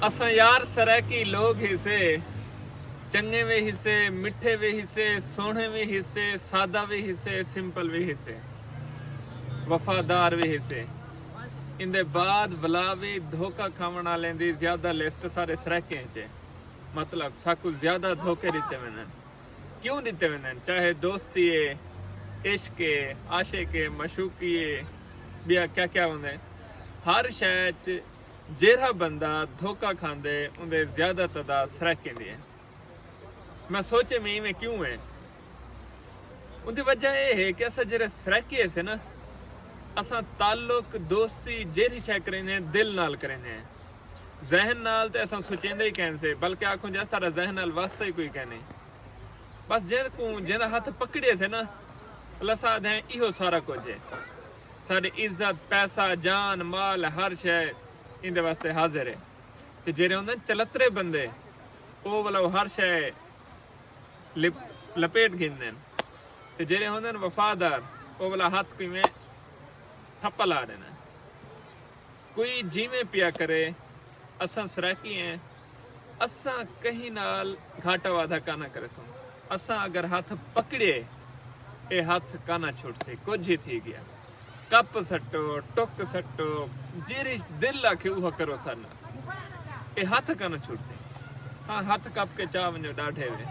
असां यार सराकी लोग हिसे, चंगे वे हिसे, मिठे वे हिसे, सोहने वे हिसे, सादा वे हिसे, सिंपल वे हिसे, वफादार वे हिसे। इंदे बाद वला भी धोखा खावन वाले दी ज्यादा लिस्ट सारे सराके च। मतलब साकू ज्यादा धोखे दिते वनन। क्यों दिते वनन? चाहे दोस्ती है, इश्क है, आशिक है, मशूकी है, बिया क्या क्या होंदे। हर शय च जेड़ा बंदा धोखा खांदे उनदे ज्यादा तादाद सराके दी है। मैं सोचे में इवें क्यों है? उनकी वजह यह है कि असा जेरे सराके से ना, असा ताल्लुक दोस्ती जेरी शय करेंगे दिल नाल करेंगे, जहन नाल ते असा सोचेंदे ही कहन से, बल्कि आखूं जा सारा जहन नाल वास्ता ही कोई कहने। बस जेदा हाथ पकड़े से ना, अल्लाह साथ है इहो सारा कुछ है। सारी इज्जत, पैसा, जान, माल, हर शय इंदे वास्ते हाजिर है। ते जेरे होंदे चलतरे बंदे, ओ वाला हर शय लपेट गिनदे। ते जेरे होंदे वफादार, ओ वाला हाथ किवें ठप्पा ला देना। कोई जिवें पिया करे, असां सराकी हैं, असां कहीं नाल घाटा वाधा काना करे सो। असां अगर हाथ पकड़े, ए हाथ काना छोड़ से, कुछ ही थी गया। कप सट्टो, टुक सट्टो, जेरी दिल आखे उहो करो सन। ए हाथ काना छोड़ से। हाँ, हाथ कप के चाह वञो ॾाढे वे।